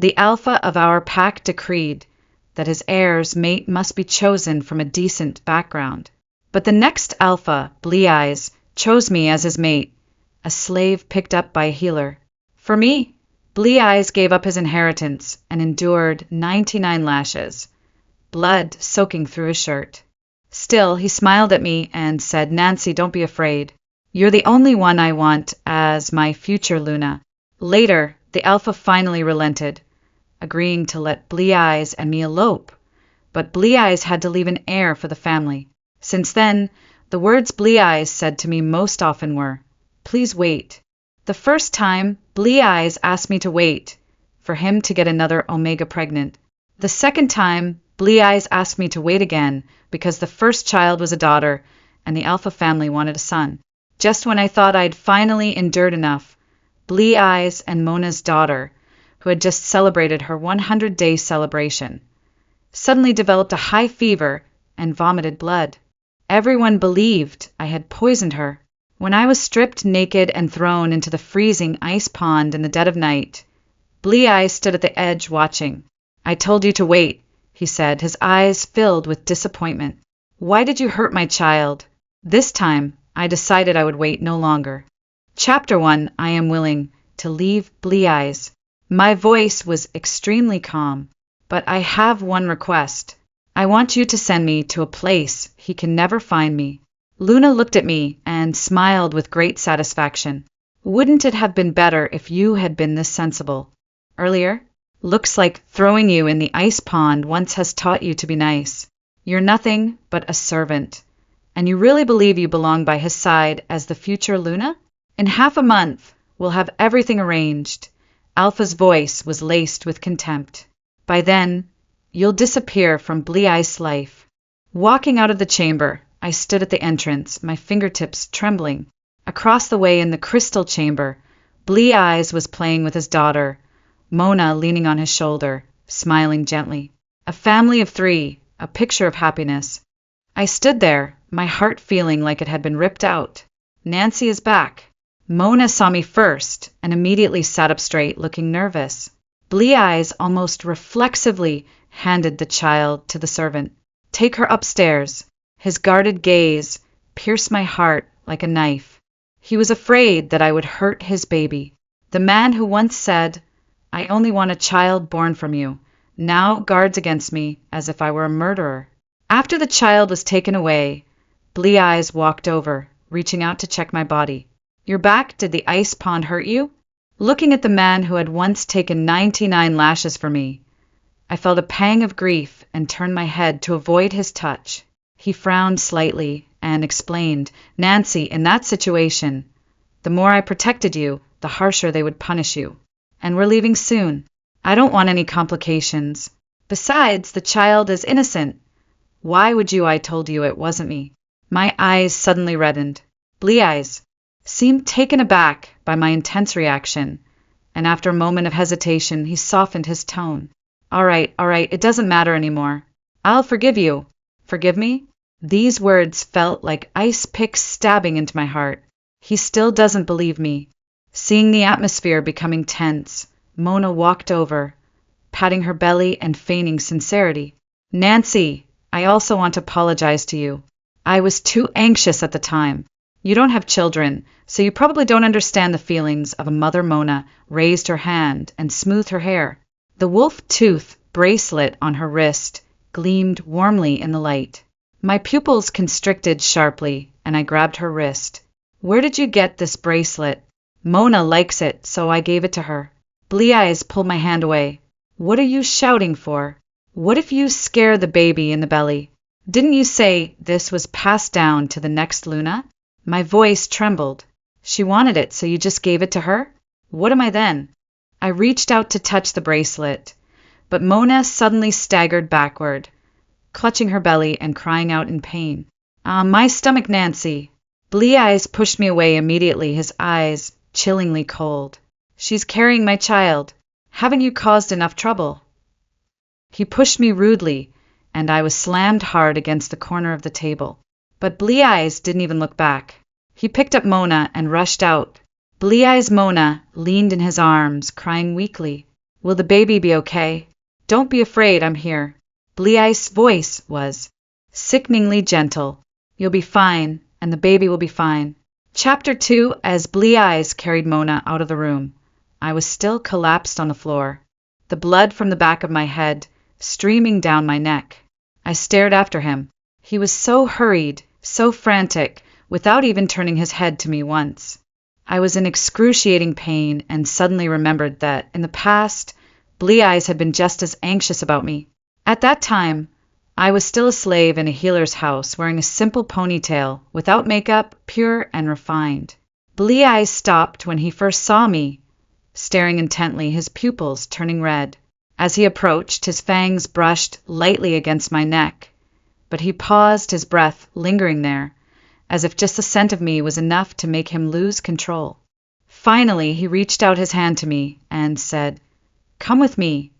The alpha of our pack decreed that his heir's mate must be chosen from a decent background. But the next alpha, Defies, chose me as his mate, a slave picked up by a healer. For me, Defies gave up his inheritance and endured 99 lashes, blood soaking through his shirt. Still, he smiled at me and said, "Nancy, don't be afraid. You're the only one I want as my future Luna." Later, the alpha finally relented, agreeing to let Defies and me elope, but Defies had to leave an heir for the family. Since then, the words Defies said to me most often were, "Please wait." The first time, Defies asked me to wait for him to get another Omega pregnant. The second time, Defies asked me to wait again because the first child was a daughter and the alpha family wanted a son. Just when I thought I'd finally endured enough, Defies and Mona's daughter, who had just celebrated her 100-day celebration, suddenly developed a high fever and vomited blood. Everyone believed I had poisoned her. When I was stripped naked and thrown into the freezing ice pond in the dead of night, Defies stood at the edge watching. "I told you to wait," he said, his eyes filled with disappointment. "Why did you hurt my child?" This time, I decided I would wait no longer. Chapter 1, I am willing to leave Defies. My voice was extremely calm, but I have one request. I want you to send me to a place he can never find me. Luna looked at me and smiled with great satisfaction. "Wouldn't it have been better if you had been this sensible earlier? Looks like throwing you in the ice pond once has taught you to be nice. You're nothing but a servant. And you really believe you belong by his side as the future Luna? In half a month, we'll have everything arranged." Alpha's voice was laced with contempt. "By then, you'll disappear from Defies' life." Walking out of the chamber, I stood at the entrance, my fingertips trembling. Across the way in the crystal chamber, Defies was playing with his daughter, Mona leaning on his shoulder, smiling gently. A family of 3, a picture of happiness. I stood there, my heart feeling like it had been ripped out. Nancy is back. Mona saw me first and immediately sat up straight, looking nervous. Defies almost reflexively handed the child to the servant. "Take her upstairs." His guarded gaze pierced my heart like a knife. He was afraid that I would hurt his baby. The man who once said, "I only want a child born from you," now guards against me as if I were a murderer. After the child was taken away, Defies walked over, reaching out to check my body. "You're back? Did the ice pond hurt you?" Looking at the man who had once taken 99 lashes for me, I felt a pang of grief and turned my head to avoid his touch. He frowned slightly and explained, "Nancy, in that situation, the more I protected you, the harsher they would punish you. And we're leaving soon. I don't want any complications. Besides, the child is innocent. Why would you? I told you it wasn't me." My eyes suddenly reddened. Defies seemed taken aback by my intense reaction, and after a moment of hesitation, he softened his tone. All right, it doesn't matter anymore. I'll forgive you." "Forgive me?" These words felt like ice picks stabbing into my heart. He still doesn't believe me. Seeing the atmosphere becoming tense, Mona walked over, patting her belly and feigning sincerity. "Nancy, I also want to apologize to you. I was too anxious at the time. You don't have children, so you probably don't understand the feelings of a mother." Mona raised her hand and smoothed her hair. The wolf tooth bracelet on her wrist gleamed warmly in the light. My pupils constricted sharply, and I grabbed her wrist. "Where did you get this bracelet?" "Mona likes it, so I gave it to her." Defies pulled my hand away. "What are you shouting for? What if you scare the baby in the belly? Didn't you say this was passed down to the next Luna?" My voice trembled. "She wanted it, so you just gave it to her? What am I then?" I reached out to touch the bracelet, but Mona suddenly staggered backward, clutching her belly and crying out in pain. My stomach, Nancy." Defies pushed me away immediately, his eyes chillingly cold. "She's carrying my child. Haven't you caused enough trouble?" He pushed me rudely, and I was slammed hard against the corner of the table. But Defies didn't even look back. He picked up Mona and rushed out. Defies' Mona leaned in his arms, crying weakly. Will the baby be okay? Don't be afraid, I'm here. Blea's voice was sickeningly gentle. You'll be fine, and the baby will be fine. Chapter 2. As Blea's carried Mona out of the room, I was still collapsed on the floor, the blood from the back of my head streaming down my neck. I stared after him. He was so hurried, so frantic, without even turning his head to me once. I was in excruciating pain and suddenly remembered that, in the past, Blea's had been just as anxious about me. At that time, I was still a slave in a healer's house, wearing a simple ponytail, without makeup, pure and refined. Blea's stopped when he first saw me, staring intently, his pupils turning red. As he approached, his fangs brushed lightly against my neck, but he paused, his breath lingering there, as if just the scent of me was enough to make him lose control. Finally, he reached out his hand to me and said, "Come with me.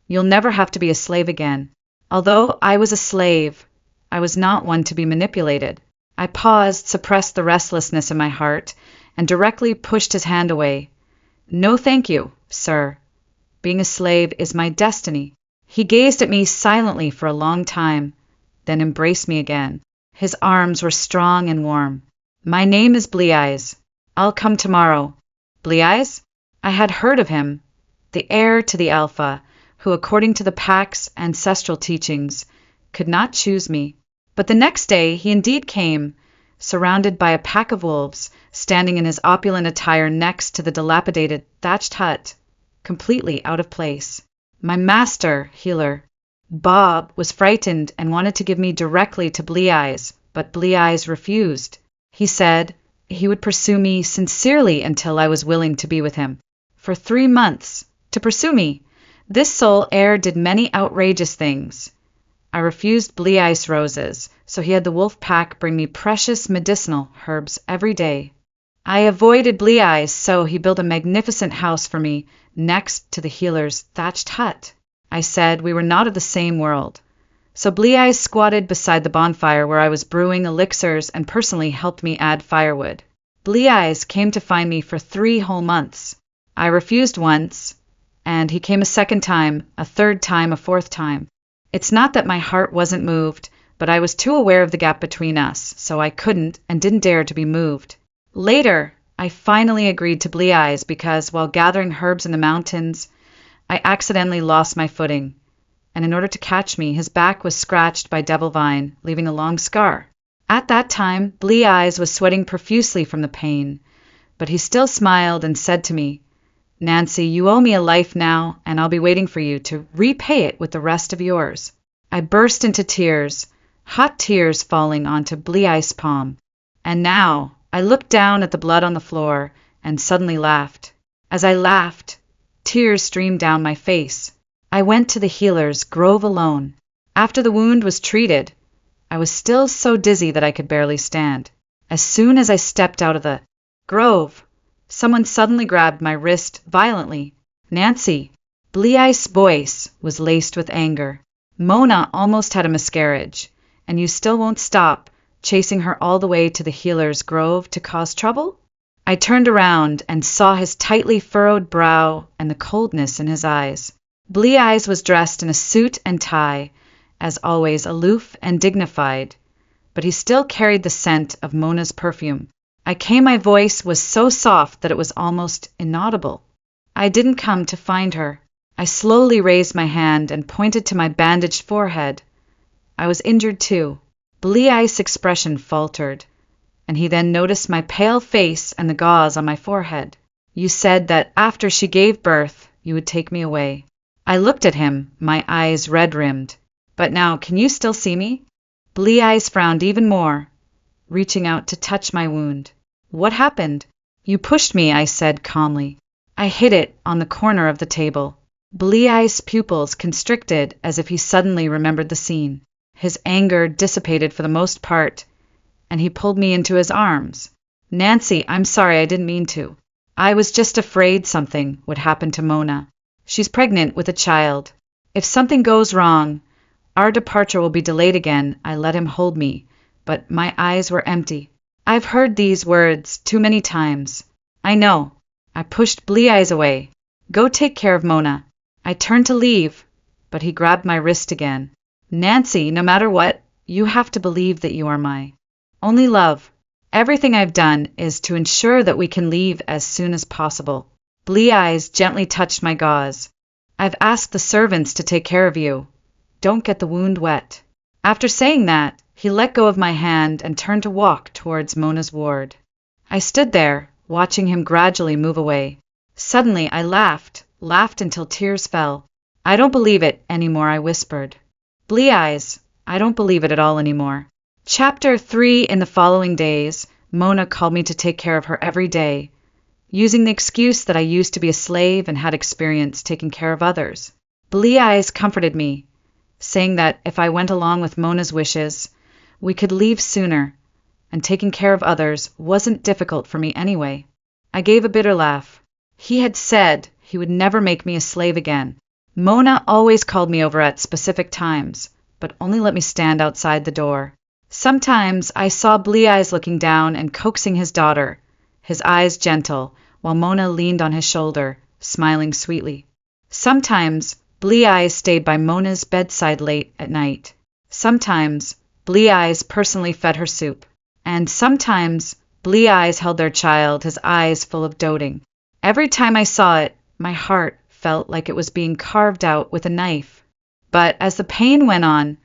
You'll never have to be a slave again." Although I was a slave, I was not one to be manipulated. I paused, suppressed the restlessness in my heart, and directly pushed his hand away. "No, thank you, sir. Being a slave is my destiny." He gazed at me silently for a long time, then embraced me again. His arms were strong and warm. "My name is Blea's. I'll come tomorrow." Blea's? I had heard of him, the heir to the Alpha, who, according to the pack's ancestral teachings, could not choose me. But the next day he indeed came, surrounded by a pack of wolves, standing in his opulent attire next to the dilapidated thatched hut, completely out of place. My master, healer, Bob, was frightened and wanted to give me directly to Blea's, but Blea's refused. He said he would pursue me sincerely until I was willing to be with him. For 3 months, to pursue me. This sole heir did many outrageous things. I refused Blea's roses, so he had the wolf pack bring me precious medicinal herbs every day. I avoided Blea's, so he built a magnificent house for me next to the healer's thatched hut. I said we were not of the same world. So Blea's squatted beside the bonfire where I was brewing elixirs and personally helped me add firewood. Blea's came to find me for 3 whole months. I refused once, and he came a second time, a third time, a fourth time. It's not that my heart wasn't moved, but I was too aware of the gap between us, so I couldn't and didn't dare to be moved. Later, I finally agreed to Blea's because, while gathering herbs in the mountains, I accidentally lost my footing, and in order to catch me, his back was scratched by devil vine, leaving a long scar. At that time, Blea's was sweating profusely from the pain, but he still smiled and said to me, "Nancy, you owe me a life now, and I'll be waiting for you to repay it with the rest of yours." I burst into tears, hot tears falling onto Blea's palm. And now I looked down at the blood on the floor and suddenly laughed. As I laughed, tears streamed down my face. I went to the healer's grove alone. After the wound was treated, I was still so dizzy that I could barely stand. As soon as I stepped out of the grove, someone suddenly grabbed my wrist violently. "Nancy!" Blea's voice was laced with anger. "Mona almost had a miscarriage, and you still won't stop chasing her all the way to the healer's grove to cause trouble?" I turned around and saw his tightly furrowed brow and the coldness in his eyes. Blea's was dressed in a suit and tie, as always aloof and dignified, but he still carried the scent of Mona's perfume. My voice was so soft that it was almost inaudible. "I didn't come to find her." I slowly raised my hand and pointed to my bandaged forehead. I was injured too. Blea's expression faltered, and he then noticed my pale face and the gauze on my forehead. "You said that after she gave birth, you would take me away." I looked at him, my eyes red-rimmed. "But now, can you still see me?" Blea's frowned even more, reaching out to touch my wound. "What happened?" "You pushed me," I said calmly. I hit it on the corner of the table. Blea's pupils constricted as if he suddenly remembered the scene. His anger dissipated for the most part, and he pulled me into his arms. "Nancy, I'm sorry, I didn't mean to. I was just afraid something would happen to Mona. She's pregnant with a child. If something goes wrong, our departure will be delayed again." I let him hold me, but my eyes were empty. "I've heard these words too many times." "I know." I pushed Blea's away. "Go take care of Mona. I turned to leave, but he grabbed my wrist again. Nancy, no matter what, you have to believe that you are my only love. Everything I've done is to ensure that we can leave as soon as possible. Blee Eyes gently touched my gauze. I've asked the servants to take care of you. Don't get the wound wet. After saying that, he let go of my hand and turned to walk towards Mona's ward. I stood there, watching him gradually move away. Suddenly I laughed until tears fell. I don't believe it anymore, I whispered. Blee Eyes, I don't believe it at all anymore. Chapter 3. In the following days, Mona called me to take care of her every day, using the excuse that I used to be a slave and had experience taking care of others. Blee Eyes comforted me, saying that if I went along with Mona's wishes, we could leave sooner, and taking care of others wasn't difficult for me anyway. I gave a bitter laugh. He had said he would never make me a slave again. Mona always called me over at specific times, but only let me stand outside the door. Sometimes I saw Blee Eyes looking down and coaxing his daughter, his eyes gentle, while Mona leaned on his shoulder, smiling sweetly. Sometimes Blee Eyes stayed by Mona's bedside late at night. Sometimes Blee Eyes personally fed her soup. And sometimes Blee Eyes held their child, his eyes full of doting. Every time I saw it, my heart felt like it was being carved out with a knife. But as the pain went on,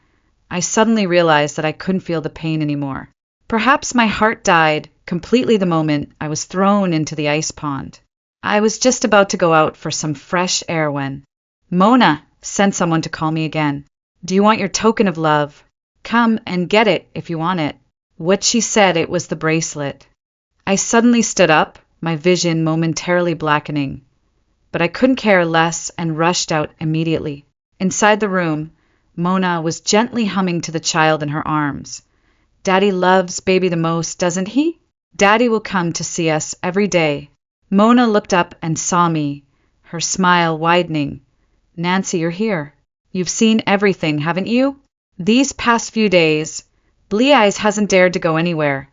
I suddenly realized that I couldn't feel the pain anymore. Perhaps my heart died completely the moment I was thrown into the ice pond. I was just about to go out for some fresh air when Mona sent someone to call me again. Do you want your token of love? Come and get it if you want it. What she said, it was the bracelet. I suddenly stood up, my vision momentarily blackening. But I couldn't care less and rushed out immediately. Inside the room, Mona was gently humming to the child in her arms. Daddy loves baby the most, doesn't he? Daddy will come to see us every day. Mona looked up and saw me, her smile widening. Nancy, you're here. You've seen everything, haven't you? These past few days, Blee Eyes hasn't dared to go anywhere,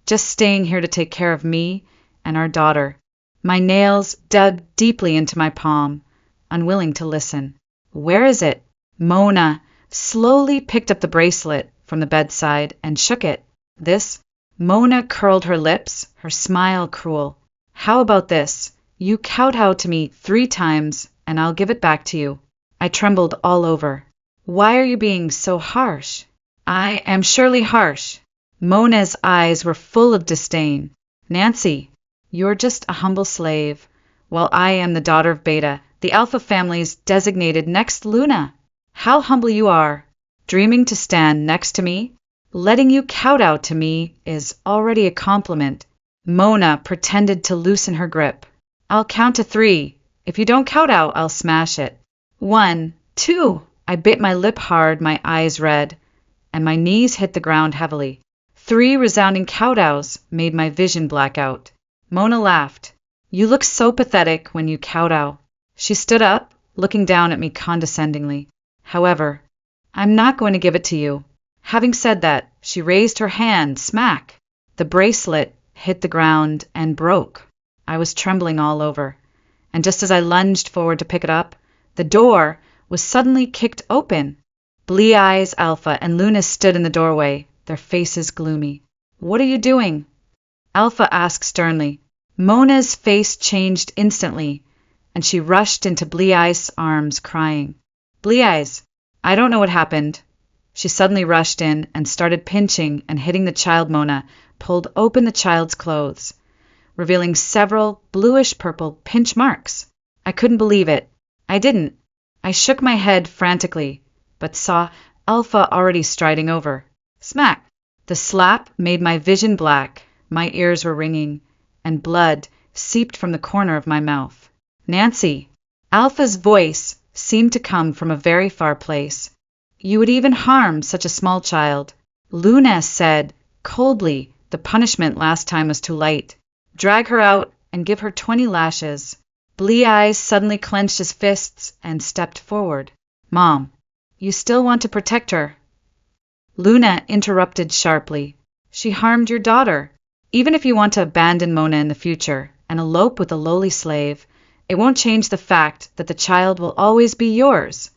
just staying here to take care of me and our daughter. My nails dug deeply into my palm, unwilling to listen. Where is it? Mona slowly picked up the bracelet from the bedside and shook it. This? Mona curled her lips, her smile cruel. How about this? You kowtow to me 3 times, and I'll give it back to you. I trembled all over. Why are you being so harsh? I am surely harsh. Mona's eyes were full of disdain. Nancy, you're just a humble slave, while I am the daughter of Beta, the Alpha family's designated next Luna. How humble you are. Dreaming to stand next to me? Letting you kowtow to me is already a compliment. Mona pretended to loosen her grip. I'll count to 3. If you don't kowtow, I'll smash it. 1, 2. I bit my lip hard, my eyes red, and my knees hit the ground heavily. 3 resounding kowtows made my vision black out. Mona laughed. You look so pathetic when you kowtow. She stood up, looking down at me condescendingly. However, I'm not going to give it to you. Having said that, she raised her hand, smack. The bracelet hit the ground and broke. I was trembling all over, and just as I lunged forward to pick it up, the door was suddenly kicked open. Blee Eyes, Alpha, and Luna stood in the doorway, their faces gloomy. What are you doing? Alpha asked sternly. Mona's face changed instantly, and she rushed into Blee Eyes' arms, crying. Blee Eyes, I don't know what happened. She suddenly rushed in and started pinching and hitting the child. Mona pulled open the child's clothes, revealing several bluish-purple pinch marks. I couldn't believe it. I didn't. I shook my head frantically, but saw Alpha already striding over. Smack! The slap made my vision black, my ears were ringing, and blood seeped from the corner of my mouth. Nancy! Alpha's voice seemed to come from a very far place. You would even harm such a small child. Luna said coldly, the punishment last time was too light. Drag her out and give her 20 lashes. Blee Eyes suddenly clenched his fists and stepped forward. Mom, you still want to protect her? Luna interrupted sharply. She harmed your daughter. Even if you want to abandon Mona in the future and elope with a lowly slave, It won't change the fact that the child will always be yours."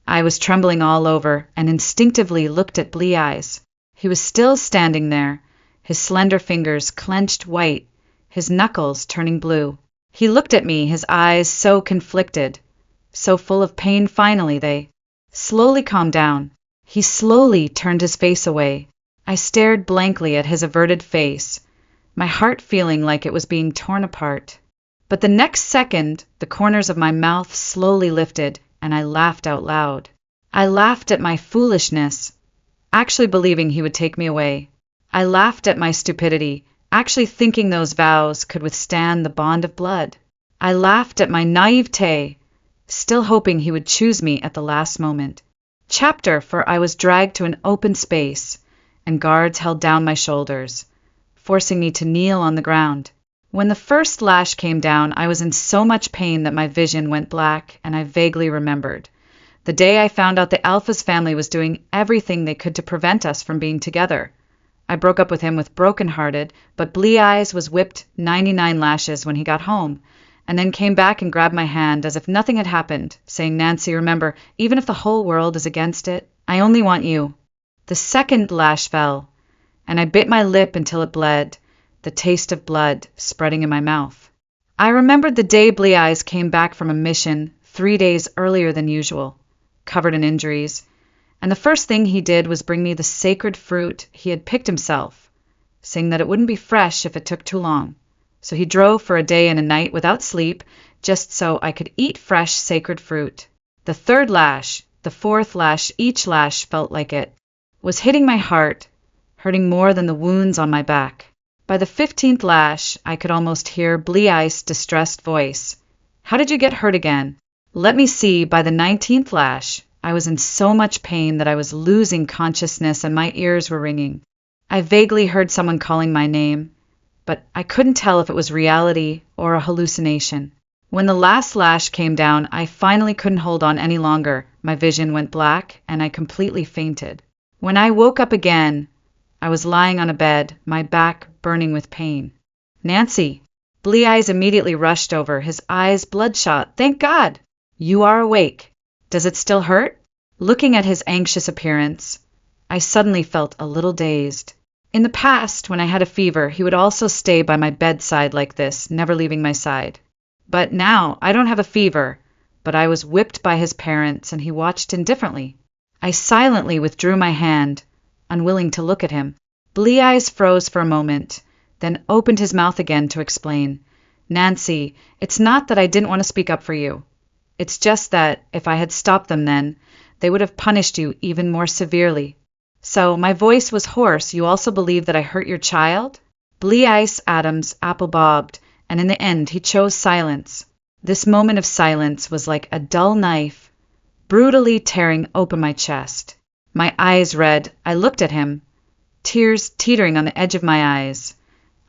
I was trembling all over and instinctively looked at Blee Eyes. He was still standing there, his slender fingers clenched white, his knuckles turning blue. He looked at me, his eyes so conflicted, so full of pain. Finally they slowly calmed down. He slowly turned his face away. I stared blankly at his averted face, my heart feeling like it was being torn apart. But the next second, the corners of my mouth slowly lifted, and I laughed out loud. I laughed at my foolishness, actually believing he would take me away. I laughed at my stupidity, actually thinking those vows could withstand the bond of blood. I laughed at my naivete, still hoping he would choose me at the last moment. For I was dragged to an open space, and guards held down my shoulders, forcing me to kneel on the ground. When the first lash came down, I was in so much pain that my vision went black, and I vaguely remembered the day I found out the Alpha's family was doing everything they could to prevent us from being together. I broke up with him with broken-hearted, but Blee Eyes was whipped 99 lashes when he got home, and then came back and grabbed my hand as if nothing had happened, saying, "Nancy, remember, even if the whole world is against it, I only want you." The second lash fell, and I bit my lip until it bled, the taste of blood spreading in my mouth. I remembered the day Blee Eyes came back from a mission 3 days earlier than usual, covered in injuries, and the first thing he did was bring me the sacred fruit he had picked himself, saying that it wouldn't be fresh if it took too long. So he drove for a day and a night without sleep, just so I could eat fresh sacred fruit. The third lash, the fourth lash, each lash felt like it was hitting my heart, hurting more than the wounds on my back. By the 15th lash, I could almost hear Blee Eyes' distressed voice. "How did you get hurt again?" "Let me see." By the 19th lash, I was in so much pain that I was losing consciousness and my ears were ringing. I vaguely heard someone calling my name, but I couldn't tell if it was reality or a hallucination. When the last lash came down, I finally couldn't hold on any longer. My vision went black and I completely fainted. When I woke up again, I was lying on a bed, my back burning with pain. "Nancy!" Blee Eyes immediately rushed over, his eyes bloodshot. "Thank God! You are awake. Does it still hurt?" Looking at his anxious appearance, I suddenly felt a little dazed. In the past, when I had a fever, he would also stay by my bedside like this, never leaving my side. But now, I don't have a fever, but I was whipped by his parents and he watched indifferently. I silently withdrew my hand, unwilling to look at him. Blee Eyes froze for a moment, then opened his mouth again to explain. "Nancy, it's not that I didn't want to speak up for you. It's just that, if I had stopped them then, they would have punished you even more severely." "So, my voice was hoarse. You also believe that I hurt your child?" Blee Eyes Adams apple bobbed, and in the end he chose silence. This moment of silence was like a dull knife, brutally tearing open my chest. My eyes red, I looked at him, tears teetering on the edge of my eyes.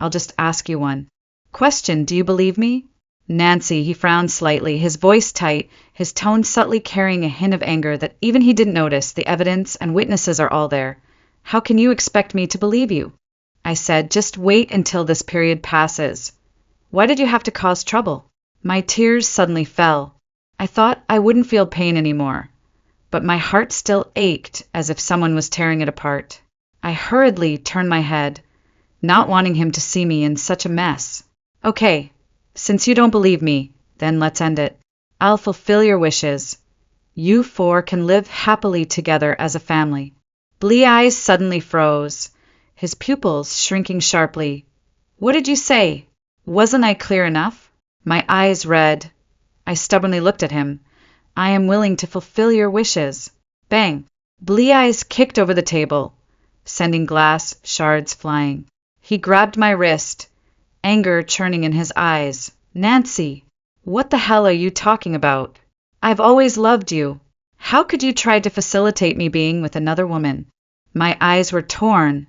"I'll just ask you one question. Do you believe me?" "Nancy," he frowned slightly, his voice tight, his tone subtly carrying a hint of anger that even he didn't notice. "The evidence and witnesses are all there. How can you expect me to believe you?" I said, "Just wait until this period passes. Why did you have to cause trouble?" My tears suddenly fell. I thought I wouldn't feel pain anymore, but my heart still ached as if someone was tearing it apart. I hurriedly turned my head, not wanting him to see me in such a mess. "Okay, since you don't believe me, then let's end it. I'll fulfill your wishes. You four can live happily together as a family." Blee Eyes suddenly froze, his pupils shrinking sharply. "What did you say? Wasn't I clear enough?" My eyes red. I stubbornly looked at him. "I am willing to fulfill your wishes." Bang! Blee Eyes kicked over the table, sending glass shards flying. He grabbed my wrist, anger churning in his eyes. "Nancy, what the hell are you talking about? I've always loved you. How could you try to facilitate me being with another woman?" My eyes were torn,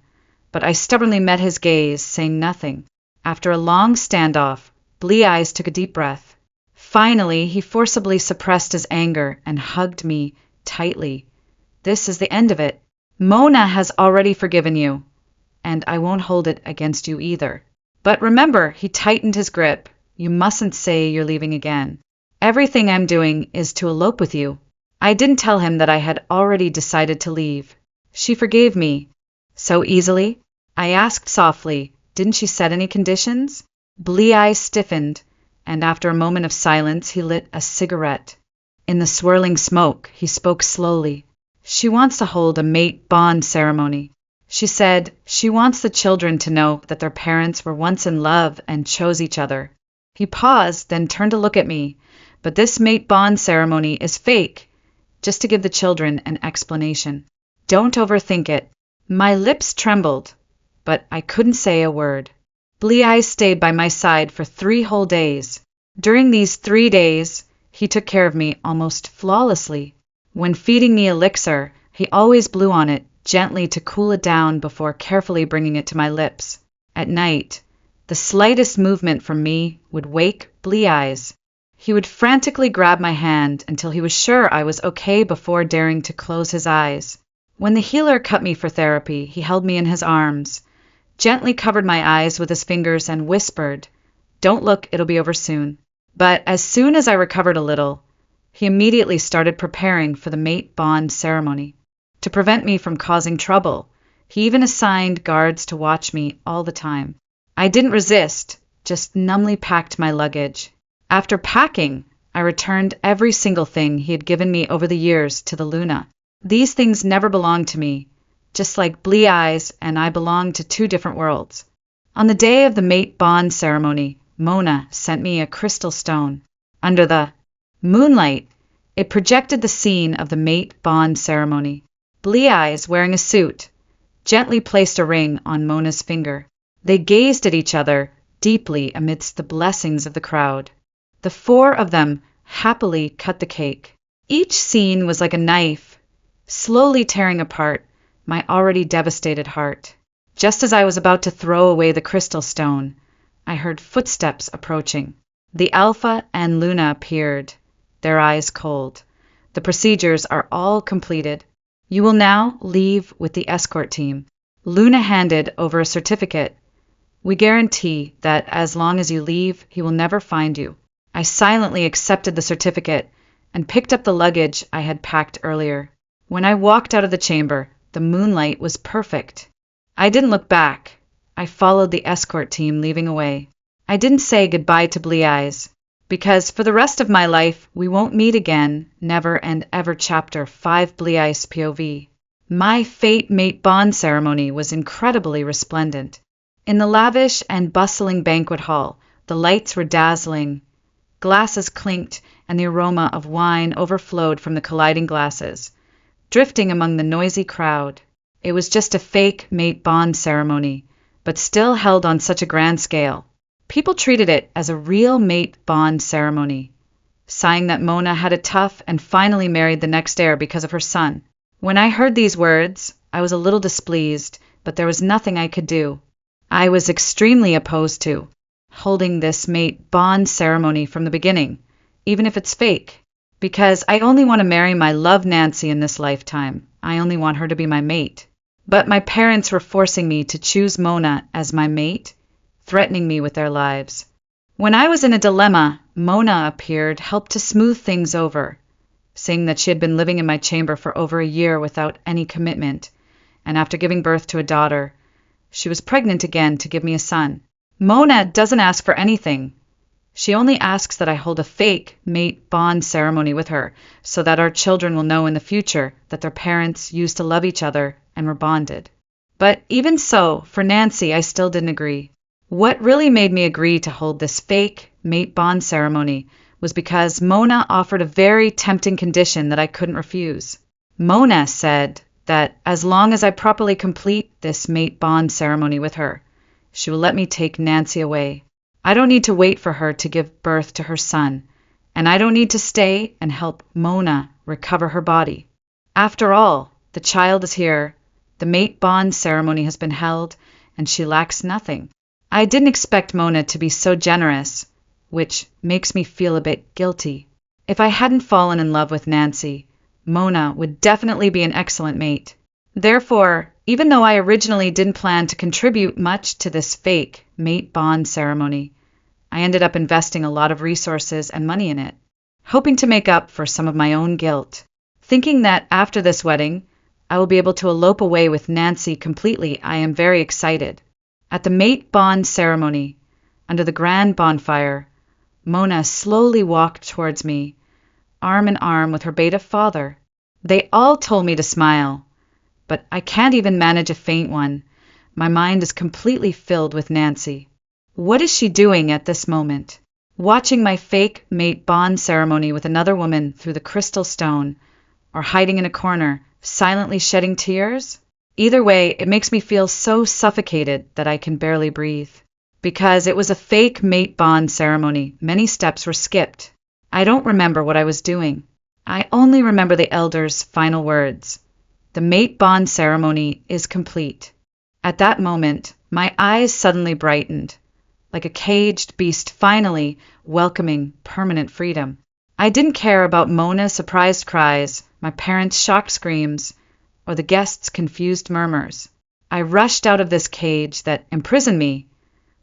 but I stubbornly met his gaze, saying nothing. After a long standoff, Blee Eyes took a deep breath. Finally, he forcibly suppressed his anger and hugged me tightly. "This is the end of it. Mona has already forgiven you, and I won't hold it against you either. But remember," he tightened his grip, You mustn't say you're leaving again. Everything I'm doing is to elope with you." I didn't tell him that I had already decided to leave. "She forgave me." "So easily?" I asked softly. "Didn't she set any conditions?" Blee-Eyes stiffened, and after a moment of silence he lit a cigarette. In the swirling smoke, he spoke slowly. "She wants to hold a mate bond ceremony. She said she wants the children to know that their parents were once in love and chose each other." He paused, then turned to look at me. "But this mate bond ceremony is fake," just to give the children an explanation. "Don't overthink it." My lips trembled, but I couldn't say a word. Blee-Eyes stayed by my side for 3 whole days. During these 3 days, he took care of me almost flawlessly. When feeding me elixir, he always blew on it gently to cool it down before carefully bringing it to my lips. At night, the slightest movement from me would wake Blee-Eyes. He would frantically grab my hand until he was sure I was okay before daring to close his eyes. When the healer cut me for therapy, he held me in his arms, gently covered my eyes with his fingers and whispered, "Don't look, it'll be over soon." But as soon as I recovered a little, he immediately started preparing for the mate bond ceremony. To prevent me from causing trouble, he even assigned guards to watch me all the time. I didn't resist, just numbly packed my luggage. After packing, I returned every single thing he had given me over the years to the Luna. These things never belonged to me, just like Blee-Eyes and I belonged to 2 different worlds. On the day of the mate bond ceremony, Mona sent me a crystal stone. Under the moonlight, it projected the scene of the mate bond ceremony. Blee-Eyes, wearing a suit, gently placed a ring on Mona's finger. They gazed at each other deeply amidst the blessings of the crowd. The 4 of them happily cut the cake. Each scene was like a knife, slowly tearing apart my already devastated heart. Just as I was about to throw away the crystal stone, I heard footsteps approaching. The Alpha and Luna appeared, their eyes cold. "The procedures are all completed. You will now leave with the escort team." Luna handed over a certificate. "We guarantee that as long as you leave, he will never find you." I silently accepted the certificate and picked up the luggage I had packed earlier. When I walked out of the chamber, the moonlight was perfect. I didn't look back. I followed the escort team leaving away. I didn't say goodbye to Blee-Eyes, because for the rest of my life we won't meet again, never and ever. Chapter 5 Blee-Eyes POV. My fate mate bond ceremony was incredibly resplendent. In the lavish and bustling banquet hall, the lights were dazzling. Glasses clinked, and the aroma of wine overflowed from the colliding glasses, drifting among the noisy crowd. It was just a fake mate bond ceremony, but still held on such a grand scale. People treated it as a real mate bond ceremony, sighing that Mona had it tough and finally married the next heir because of her son. When I heard these words, I was a little displeased, but there was nothing I could do. I was extremely opposed to holding this mate bond ceremony from the beginning, even if it's fake, because I only want to marry my love Nancy in this lifetime. I only want her to be my mate. But my parents were forcing me to choose Mona as my mate, threatening me with their lives. When I was in a dilemma, Mona appeared, helped to smooth things over, saying that she had been living in my chamber for over a year without any commitment, and after giving birth to a daughter, she was pregnant again to give me a son. Mona doesn't ask for anything. She only asks that I hold a fake mate bond ceremony with her so that our children will know in the future that their parents used to love each other and were bonded. But even so, for Nancy, I still didn't agree. What really made me agree to hold this fake mate bond ceremony was because Mona offered a very tempting condition that I couldn't refuse. Mona said that as long as I properly complete this mate bond ceremony with her, she will let me take Nancy away. I don't need to wait for her to give birth to her son, and I don't need to stay and help Mona recover her body. After all, the child is here, the mate bond ceremony has been held, and she lacks nothing. I didn't expect Mona to be so generous, which makes me feel a bit guilty. If I hadn't fallen in love with Nancy, Mona would definitely be an excellent mate. Therefore, even though I originally didn't plan to contribute much to this fake mate bond ceremony, I ended up investing a lot of resources and money in it, hoping to make up for some of my own guilt. Thinking that after this wedding, I will be able to elope away with Nancy completely, I am very excited. At the mate bond ceremony, under the grand bonfire, Mona slowly walked towards me, arm in arm with her beta father. They all told me to smile, but I can't even manage a faint one. My mind is completely filled with Nancy. What is she doing at this moment? Watching my fake mate bond ceremony with another woman through the crystal stone, or hiding in a corner, silently shedding tears? Either way, it makes me feel so suffocated that I can barely breathe. Because it was a fake mate bond ceremony, many steps were skipped. I don't remember what I was doing. I only remember the elders' final words. The mate bond ceremony is complete. At that moment, my eyes suddenly brightened, like a caged beast finally welcoming permanent freedom. I didn't care about Mona's surprised cries, my parents' shocked screams, or the guests' confused murmurs. I rushed out of this cage that imprisoned me,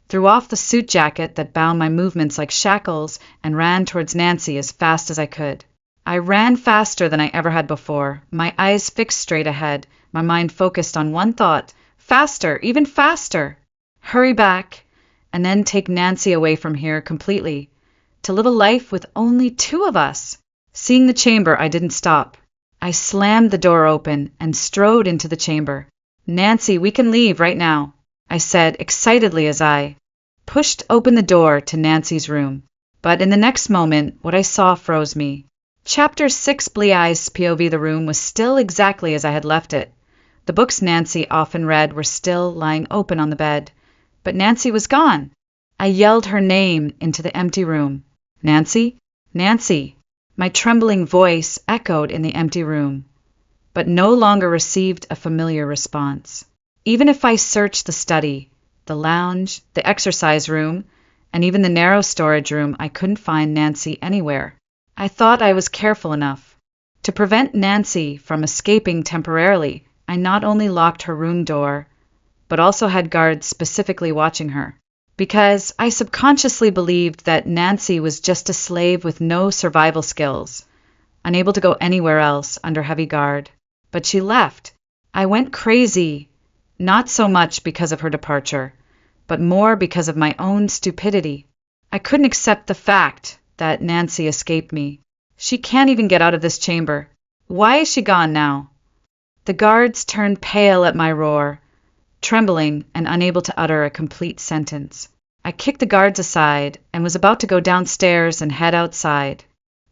threw off the suit jacket that bound my movements like shackles, and ran towards Nancy as fast as I could. I ran faster than I ever had before, my eyes fixed straight ahead, my mind focused on one thought: faster, even faster! Hurry back, and then take Nancy away from here completely, to live a life with only two of us. Seeing the chamber, I didn't stop. I slammed the door open and strode into the chamber. Nancy, we can leave right now, I said excitedly as I pushed open the door to Nancy's room. But in the next moment, what I saw froze me. Chapter 6 Bleeye's POV. The room was still exactly as I had left it. The books Nancy often read were still lying open on the bed, but Nancy was gone. I yelled her name into the empty room. Nancy? Nancy! My trembling voice echoed in the empty room, but no longer received a familiar response. Even if I searched the study, the lounge, the exercise room, and even the narrow storage room, I couldn't find Nancy anywhere. I thought I was careful enough. To prevent Nancy from escaping temporarily, I not only locked her room door, but also had guards specifically watching her. Because I subconsciously believed that Nancy was just a slave with no survival skills, unable to go anywhere else under heavy guard. But she left. I went crazy, not so much because of her departure, but more because of my own stupidity. I couldn't accept the fact that Nancy escaped me. She can't even get out of this chamber. Why is she gone now? The guards turned pale at my roar, trembling and unable to utter a complete sentence. I kicked the guards aside and was about to go downstairs and head outside.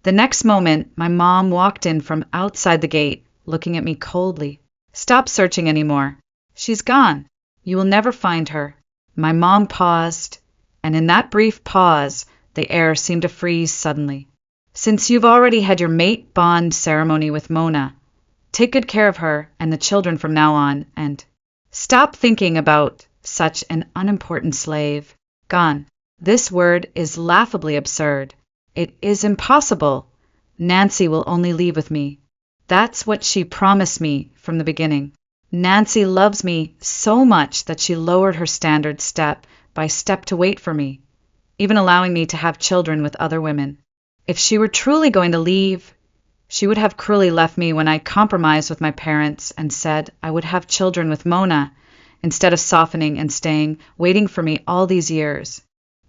The next moment, my mom walked in from outside the gate, looking at me coldly. Stop searching anymore. She's gone. You will never find her. My mom paused, and in that brief pause, the air seemed to freeze suddenly. Since you've already had your mate bond ceremony with Mona, take good care of her and the children from now on, and stop thinking about such an unimportant slave. Gone. This word is laughably absurd. It is impossible. Nancy will only leave with me. That's what she promised me from the beginning. Nancy loves me so much that she lowered her standards step by step to wait for me, even allowing me to have children with other women. If she were truly going to leave, she would have cruelly left me when I compromised with my parents and said I would have children with Mona, instead of softening and staying, waiting for me all these years.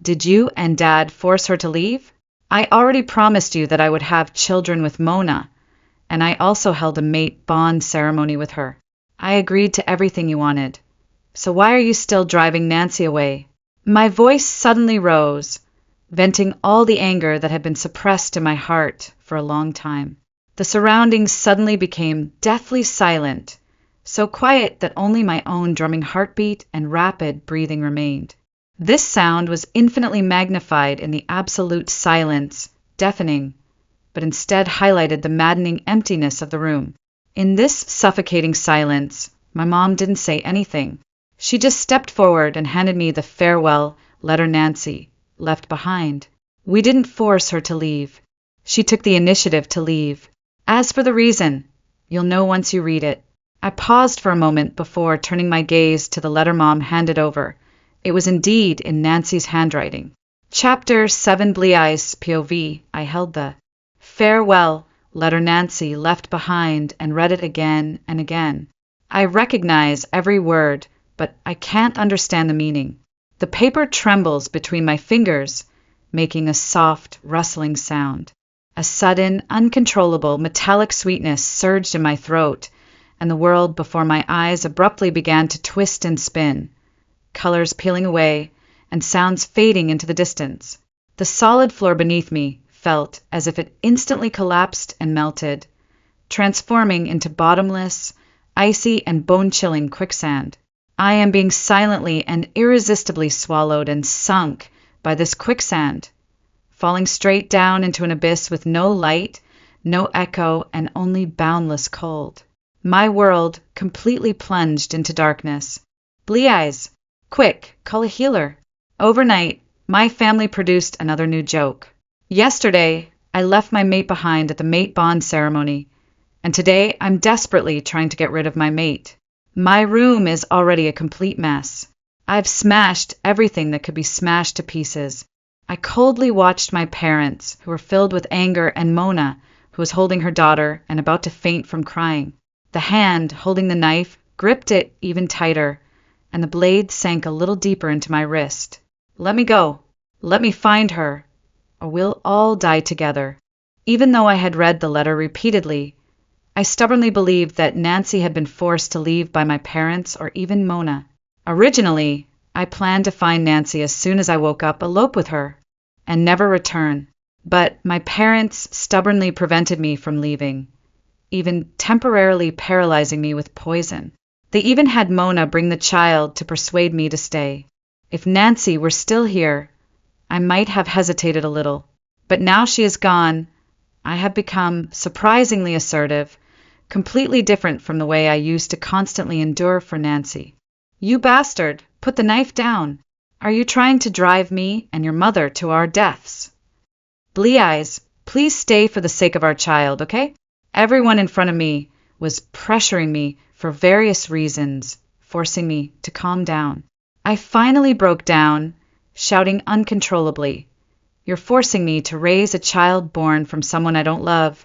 Did you and Dad force her to leave? I already promised you that I would have children with Mona, and I also held a mate bond ceremony with her. I agreed to everything you wanted. So why are you still driving Nancy away? My voice suddenly rose, venting all the anger that had been suppressed in my heart for a long time. The surroundings suddenly became deathly silent, so quiet that only my own drumming heartbeat and rapid breathing remained. This sound was infinitely magnified in the absolute silence, deafening, but instead highlighted the maddening emptiness of the room. In this suffocating silence, my mom didn't say anything. She just stepped forward and handed me the farewell letter Nancy left behind. We didn't force her to leave. She took the initiative to leave. As for the reason, you'll know once you read it. I paused for a moment before turning my gaze to the letter Mom handed over. It was indeed in Nancy's handwriting. Chapter 7 Bleeye's POV. I held the farewell letter Nancy left behind and read it again and again. I recognize every word, but I can't understand the meaning. The paper trembles between my fingers, making a soft, rustling sound. A sudden, uncontrollable, metallic sweetness surged in my throat, and the world before my eyes abruptly began to twist and spin, colors peeling away, and sounds fading into the distance. The solid floor beneath me felt as if it instantly collapsed and melted, transforming into bottomless, icy, and bone-chilling quicksand. I am being silently and irresistibly swallowed and sunk by this quicksand, falling straight down into an abyss with no light, no echo, and only boundless cold. My world completely plunged into darkness. Bleeyes, quick, call a healer. Overnight, my family produced another new joke. Yesterday, I left my mate behind at the mate bond ceremony, and today I'm desperately trying to get rid of my mate. My room is already a complete mess. I've smashed everything that could be smashed to pieces. I coldly watched my parents, who were filled with anger, and Mona, who was holding her daughter and about to faint from crying. The hand holding the knife gripped it even tighter, and the blade sank a little deeper into my wrist. Let me go. Let me find her, or we'll all die together. Even though I had read the letter repeatedly, I stubbornly believed that Nancy had been forced to leave by my parents or even Mona. Originally, I planned to find Nancy as soon as I woke up, elope with her, and never return. But my parents stubbornly prevented me from leaving, even temporarily paralyzing me with poison. They even had Mona bring the child to persuade me to stay. If Nancy were still here, I might have hesitated a little. But now she is gone, I have become surprisingly assertive, completely different from the way I used to constantly endure for Nancy. You bastard, put the knife down. Are you trying to drive me and your mother to our deaths? Bleeyes, please stay for the sake of our child, okay? Everyone in front of me was pressuring me for various reasons, forcing me to calm down. I finally broke down, shouting uncontrollably, "You're forcing me to raise a child born from someone I don't love,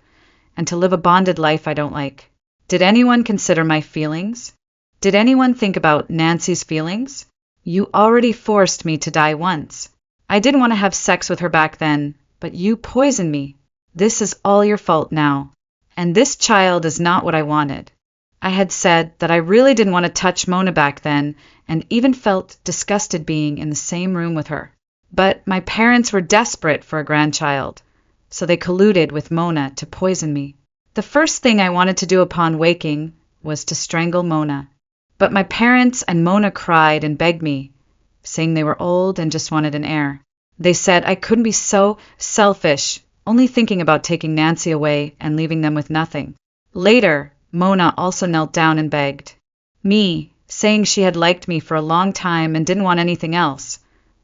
and to live a bonded life I don't like. Did anyone consider my feelings? Did anyone think about Nancy's feelings? You already forced me to die once. I didn't want to have sex with her back then, but you poisoned me. This is all your fault now. And this child is not what I wanted." I had said that I really didn't want to touch Mona back then, and even felt disgusted being in the same room with her. But my parents were desperate for a grandchild, so they colluded with Mona to poison me. The first thing I wanted to do upon waking was to strangle Mona. But my parents and Mona cried and begged me, saying they were old and just wanted an heir. They said I couldn't be so selfish, only thinking about taking Nancy away and leaving them with nothing. Later, Mona also knelt down and begged me, saying she had liked me for a long time and didn't want anything else,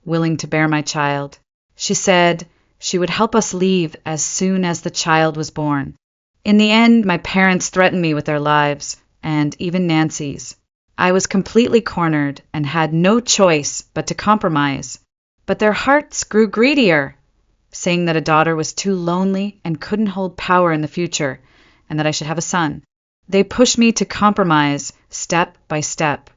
willing to bear my child. She said she would help us leave as soon as the child was born. In the end, my parents threatened me with their lives, and even Nancy's. I was completely cornered and had no choice but to compromise. But their hearts grew greedier, saying that a daughter was too lonely and couldn't hold power in the future, and that I should have a son. They pushed me to compromise step by step,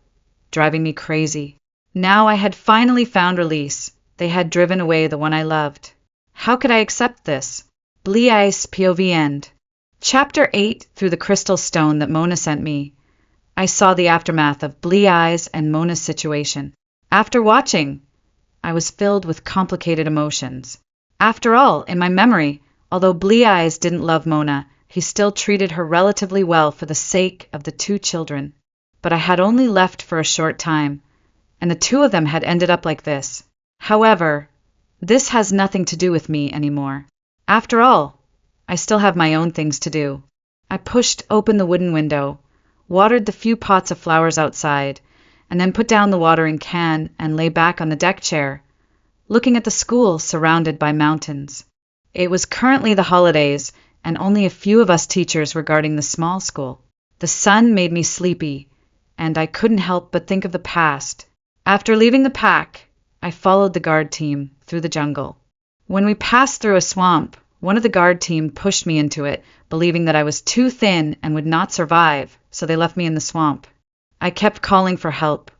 driving me crazy. Now I had finally found release. They had driven away the one I loved. How could I accept this? Bleeyes POV end. Chapter 8 Through the crystal stone that Mona sent me. I saw the aftermath of Bleeyes and Mona's situation. After watching, I was filled with complicated emotions. After all, in my memory, although Bleeyes didn't love Mona, he still treated her relatively well for the sake of the two children. But I had only left for a short time, and the two of them had ended up like this. However, this has nothing to do with me anymore. After all, I still have my own things to do. I pushed open the wooden window, watered the few pots of flowers outside, and then put down the watering can and lay back on the deck chair, looking at the school surrounded by mountains. It was currently the holidays, and only a few of us teachers were guarding the small school. The sun made me sleepy, and I couldn't help but think of the past. After leaving the pack, I followed the guard team through the jungle. When we passed through a swamp, one of the guard team pushed me into it, believing that I was too thin and would not survive, so they left me in the swamp. I kept calling for help,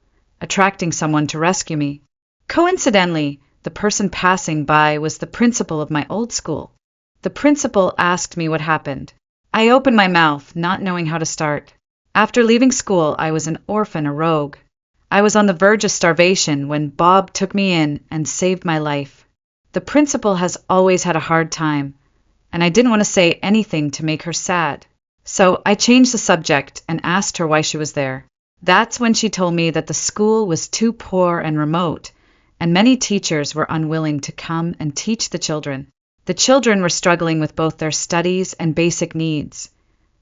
attracting someone to rescue me. Coincidentally, the person passing by was the principal of my old school. The principal asked me what happened. I opened my mouth, not knowing how to start. After leaving school, I was an orphan, a rogue. I was on the verge of starvation when Bob took me in and saved my life. The principal has always had a hard time, and I didn't want to say anything to make her sad. So I changed the subject and asked her why she was there. That's when she told me that the school was too poor and remote, and many teachers were unwilling to come and teach the children. The children were struggling with both their studies and basic needs.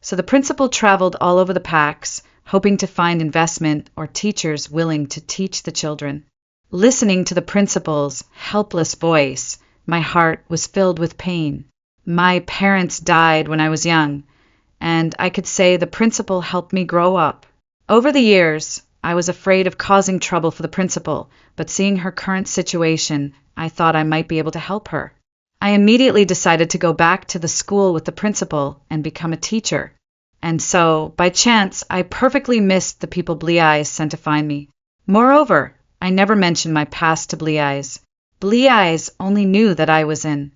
So the principal traveled all over the packs, hoping to find investment or teachers willing to teach the children. Listening to the principal's helpless voice, my heart was filled with pain. My parents died when I was young, and I could say the principal helped me grow up. Over the years, I was afraid of causing trouble for the principal, but seeing her current situation, I thought I might be able to help her. I immediately decided to go back to the school with the principal and become a teacher. And so, by chance, I perfectly missed the people Blee Eyes sent to find me. Moreover, I never mentioned my past to Blee Eyes. Blee Eyes only knew that I was an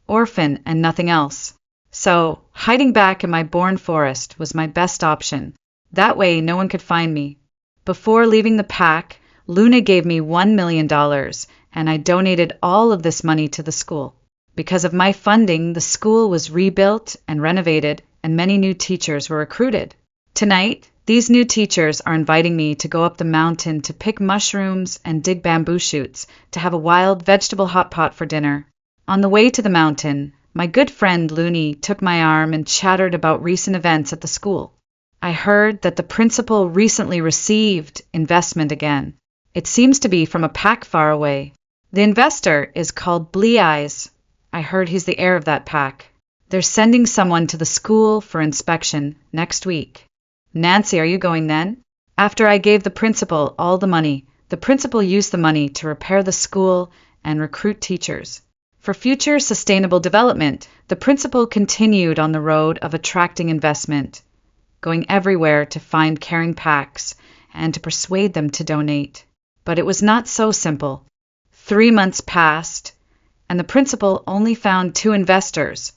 orphan and nothing else. So, hiding back in my born forest was my best option. That way, no one could find me. Before leaving the pack, Luna gave me $1 million, and I donated all of this money to the school. Because of my funding, the school was rebuilt and renovated, and many new teachers were recruited. Tonight, these new teachers are inviting me to go up the mountain to pick mushrooms and dig bamboo shoots to have a wild vegetable hot pot for dinner. On the way to the mountain, my good friend Looney took my arm and chattered about recent events at the school. I heard that the principal recently received investment again. It seems to be from a pack far away. The investor is called Blee Eyes. I heard he's the heir of that pack. They're sending someone to the school for inspection next week. Nancy, are you going then? After I gave the principal all the money, the principal used the money to repair the school and recruit teachers. For future sustainable development, the principal continued on the road of attracting investment, going everywhere to find caring packs and to persuade them to donate. But it was not so simple. 3 months passed, and the principal only found 2 investors,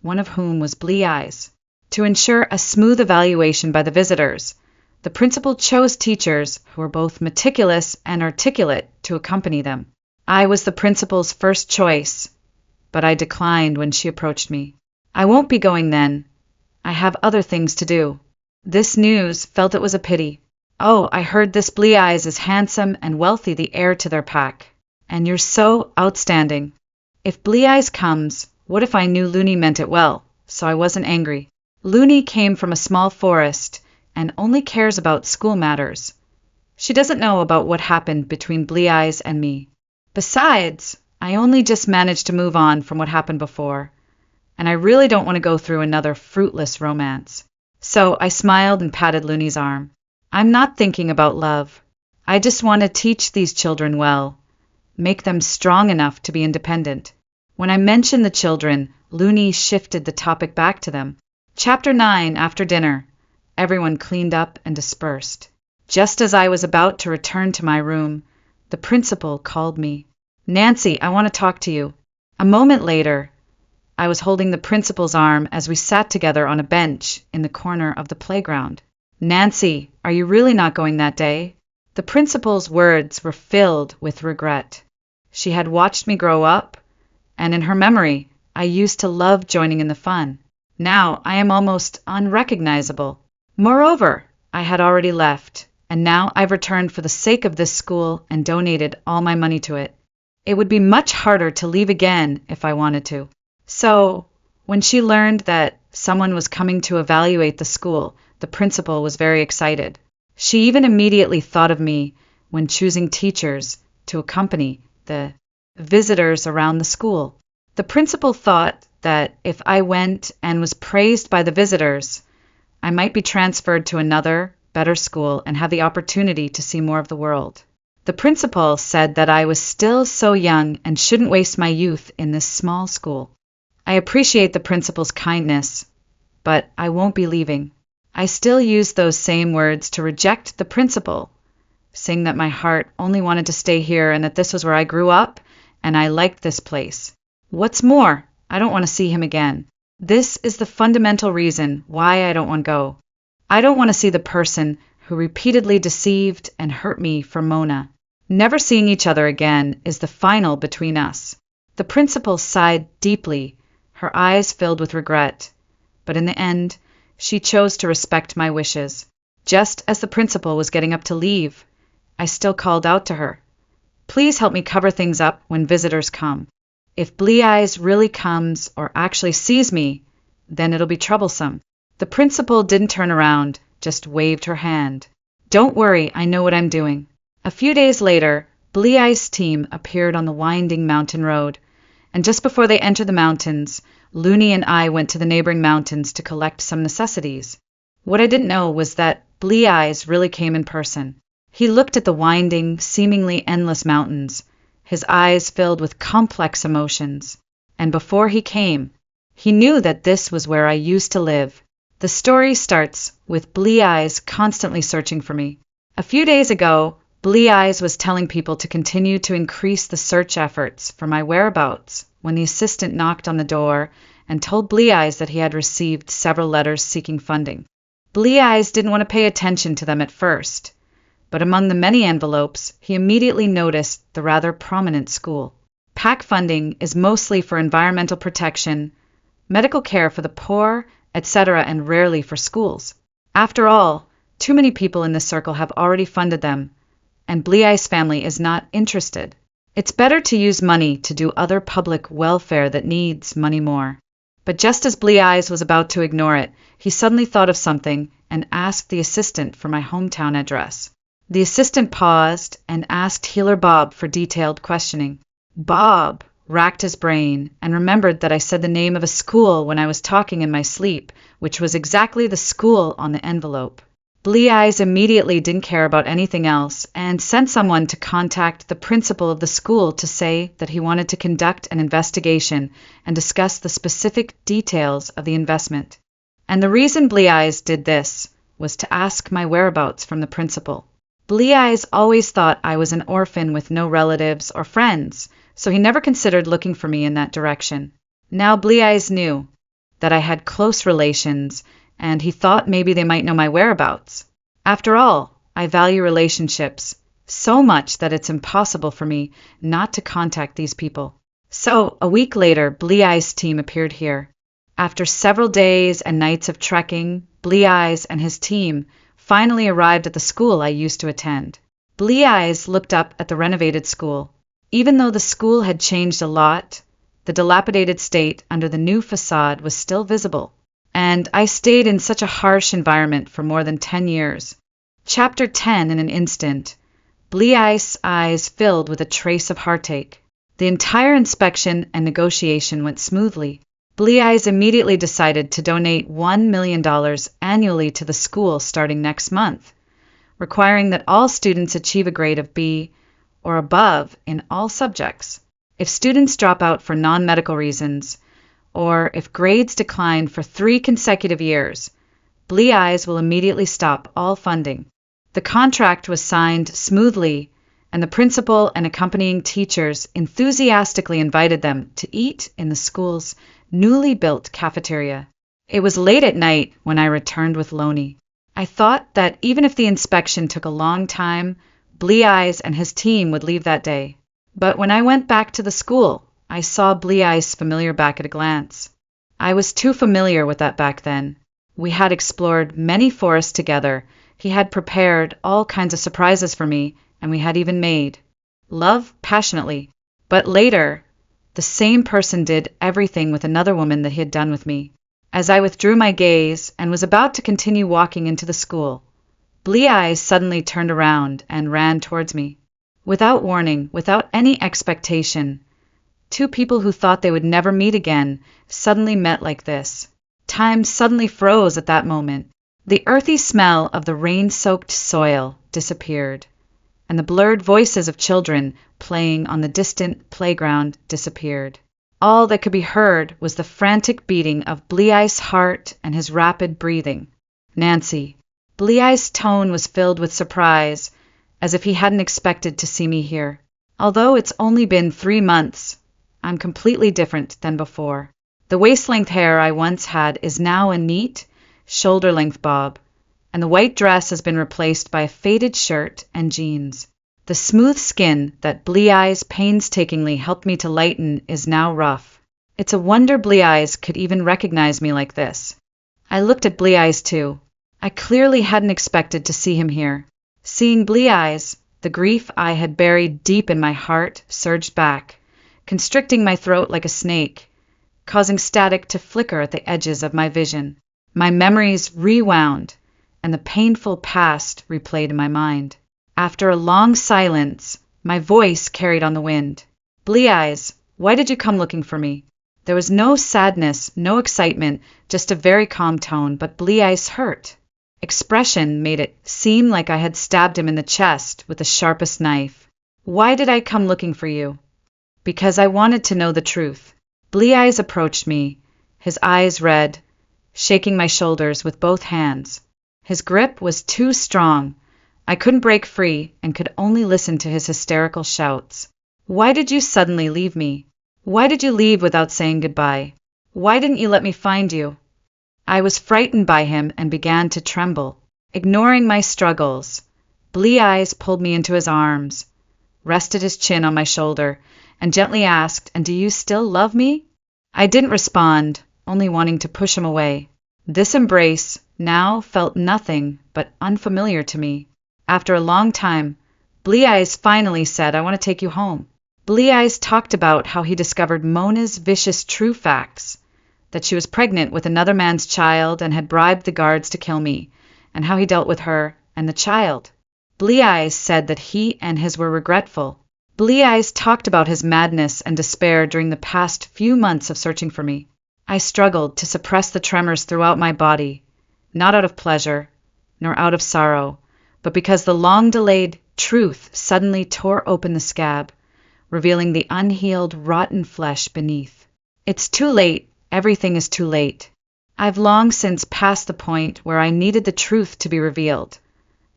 one of whom was Blee Eyes. To ensure a smooth evaluation by the visitors, the principal chose teachers who were both meticulous and articulate to accompany them. I was the principal's first choice, but I declined when she approached me. I won't be going then. I have other things to do. This news felt it was a pity. Oh, I heard this Blee Eyes is handsome and wealthy, the heir to their pack. And you're so outstanding. If Blee Eyes comes, what if I knew Looney meant it well, so I wasn't angry? Looney came from a small forest and only cares about school matters. She doesn't know about what happened between Blee Eyes and me. Besides, I only just managed to move on from what happened before, and I really don't want to go through another fruitless romance. So I smiled and patted Looney's arm. I'm not thinking about love. I just want to teach these children well, make them strong enough to be independent. When I mentioned the children, Looney shifted the topic back to them. Chapter 9, after dinner. Everyone cleaned up and dispersed. Just as I was about to return to my room, the principal called me. Nancy, I want to talk to you. A moment later, I was holding the principal's arm as we sat together on a bench in the corner of the playground. Nancy, are you really not going that day? The principal's words were filled with regret. She had watched me grow up, and in her memory, I used to love joining in the fun. Now I am almost unrecognizable. Moreover, I had already left, and now I've returned for the sake of this school and donated all my money to it. It would be much harder to leave again if I wanted to. So, when she learned that someone was coming to evaluate the school, the principal was very excited. She even immediately thought of me when choosing teachers to accompany the visitors around the school. The principal thought that if I went and was praised by the visitors, I might be transferred to another, better school and have the opportunity to see more of the world. The principal said that I was still so young and shouldn't waste my youth in this small school. I appreciate the principal's kindness, but I won't be leaving. I still use those same words to reject the principal, saying that my heart only wanted to stay here and that this was where I grew up and I liked this place. What's more, I don't want to see him again. This is the fundamental reason why I don't want to go. I don't want to see the person who repeatedly deceived and hurt me for Mona. Never seeing each other again is the final between us. The principal sighed deeply, her eyes filled with regret. But in the end, she chose to respect my wishes. Just as the principal was getting up to leave, I still called out to her. Please help me cover things up when visitors come. If Blee Eyes really comes or actually sees me, then it'll be troublesome. The principal didn't turn around, just waved her hand. Don't worry, I know what I'm doing. A few days later, Blee Eyes' team appeared on the winding mountain road, and just before they entered the mountains, Looney and I went to the neighboring mountains to collect some necessities. What I didn't know was that Blee Eyes really came in person. He looked at the winding, seemingly endless mountains, his eyes filled with complex emotions. And before he came, he knew that this was where I used to live. The story starts with Blee Eyes constantly searching for me. A few days ago, Blee Eyes was telling people to continue to increase the search efforts for my whereabouts when the assistant knocked on the door and told Blee Eyes that he had received several letters seeking funding. Blee Eyes didn't want to pay attention to them at first, but among the many envelopes, he immediately noticed the rather prominent school. PAC funding is mostly for environmental protection, medical care for the poor, etc., and rarely for schools. After all, too many people in this circle have already funded them, and Blee Eyes' family is not interested. It's better to use money to do other public welfare that needs money more. But just as Blee Eyes was about to ignore it, he suddenly thought of something and asked the assistant for my hometown address. The assistant paused and asked Healer Bob for detailed questioning. Bob racked his brain and remembered that I said the name of a school when I was talking in my sleep, which was exactly the school on the envelope. Blee Eyes immediately didn't care about anything else and sent someone to contact the principal of the school to say that he wanted to conduct an investigation and discuss the specific details of the investment. And the reason Blee Eyes did this was to ask my whereabouts from the principal. Blee Eyes always thought I was an orphan with no relatives or friends, so he never considered looking for me in that direction. Now Blee Eyes knew that I had close relations, and he thought maybe they might know my whereabouts. After all, I value relationships so much that it's impossible for me not to contact these people. So, a week later, Blee Eyes' team appeared here. After several days and nights of trekking, Blee Eyes and his team finally arrived at the school I used to attend. Blee Eyes looked up at the renovated school. Even though the school had changed a lot, the dilapidated state under the new facade was still visible. And I stayed in such a harsh environment for more than 10 years. Chapter 10 in an instant. Blee Eyes' eyes filled with a trace of heartache. The entire inspection and negotiation went smoothly. Blee Eyes immediately decided to donate $1 million annually to the school starting next month, requiring that all students achieve a grade of B or above in all subjects. If students drop out for non-medical reasons, or if grades decline for 3 consecutive years, Blee Eyes will immediately stop all funding. The contract was signed smoothly, and the principal and accompanying teachers enthusiastically invited them to eat in the school's newly built cafeteria. It was late at night when I returned with Loney. I thought that even if the inspection took a long time, Blee Eyes and his team would leave that day. But when I went back to the school, I saw Blee Eyes' familiar back at a glance. I was too familiar with that back then. We had explored many forests together. He had prepared all kinds of surprises for me, and we had even made love passionately. But later, the same person did everything with another woman that he had done with me. As I withdrew my gaze and was about to continue walking into the school, Blee Eyes suddenly turned around and ran towards me. Without warning, without any expectation, 2 people who thought they would never meet again suddenly met like this. Time suddenly froze at that moment. The earthy smell of the rain-soaked soil disappeared, and the blurred voices of children playing on the distant playground disappeared. All that could be heard was the frantic beating of Bleeye's heart and his rapid breathing. Nancy. Bleeye's tone was filled with surprise, as if he hadn't expected to see me here. Although it's only been 3 months, I'm completely different than before. The waist-length hair I once had is now a neat, shoulder-length bob, and the white dress has been replaced by a faded shirt and jeans. The smooth skin that Bleeye's painstakingly helped me to lighten is now rough. It's a wonder Bleeye's could even recognize me like this. I looked at Bleeye's too. I clearly hadn't expected to see him here. Seeing Bleeye's, the grief I had buried deep in my heart surged back, constricting my throat like a snake, causing static to flicker at the edges of my vision. My memories rewound, and the painful past replayed in my mind. After a long silence, my voice carried on the wind. Bleeye's, why did you come looking for me? There was no sadness, no excitement, just a very calm tone, but Bleeye's hurt. Expression made it seem like I had stabbed him in the chest with the sharpest knife. Why did I come looking for you? Because I wanted to know the truth. Bleeye's approached me, his eyes red, shaking my shoulders with both hands. His grip was too strong. I couldn't break free and could only listen to his hysterical shouts. Why did you suddenly leave me? Why did you leave without saying goodbye? Why didn't you let me find you? I was frightened by him and began to tremble. Ignoring my struggles, Bleeye's pulled me into his arms, rested his chin on my shoulder, and gently asked, "And do you still love me?" I didn't respond, only wanting to push him away. This embrace now felt nothing but unfamiliar to me. After a long time, Bleeye's finally said, "I want to take you home." Bleeye's talked about how he discovered Mona's vicious true facts, that she was pregnant with another man's child and had bribed the guards to kill me, and how he dealt with her and the child. Bleeye's said that he and his were regretful. Bleeye's talked about his madness and despair during the past few months of searching for me. I struggled to suppress the tremors throughout my body, not out of pleasure, nor out of sorrow, but because the long-delayed truth suddenly tore open the scab, revealing the unhealed, rotten flesh beneath. It's too late. Everything is too late. I've long since passed the point where I needed the truth to be revealed,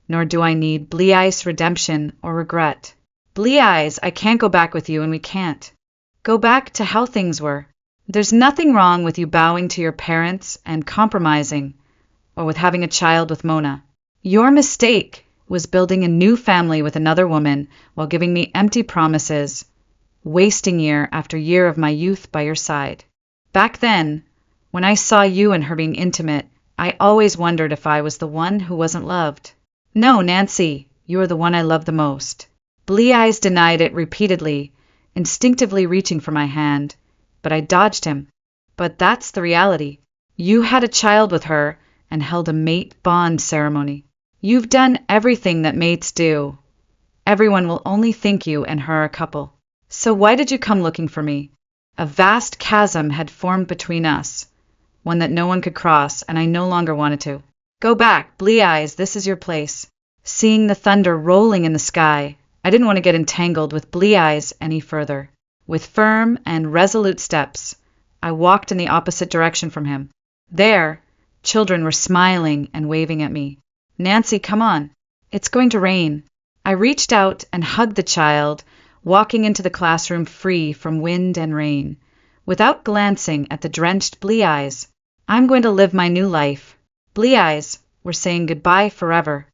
nor do I need Bleeye's redemption or regret. Bleeye's, I can't go back with you, and we can't go back to how things were. There's nothing wrong with you bowing to your parents and compromising, or with having a child with Mona. Your mistake was building a new family with another woman while giving me empty promises, wasting year after year of my youth by your side. Back then, when I saw you and her being intimate, I always wondered if I was the one who wasn't loved. No, Nancy, you are the one I love the most. Bleeye's denied it repeatedly, instinctively reaching for my hand, but I dodged him. But that's the reality. You had a child with her and held a mate bond ceremony. You've done everything that mates do. Everyone will only think you and her a couple. So why did you come looking for me? A vast chasm had formed between us, one that no one could cross, and I no longer wanted to. Go back, Bleeye's, this is your place. Seeing the thunder rolling in the sky, I didn't want to get entangled with Bleeye's any further. With firm and resolute steps, I walked in the opposite direction from him. There, children were smiling and waving at me. Nancy, come on. It's going to rain. I reached out and hugged the child, walking into the classroom free from wind and rain, without glancing at the drenched Bleeye's. I'm going to live my new life. Bleeye's, we're saying goodbye forever.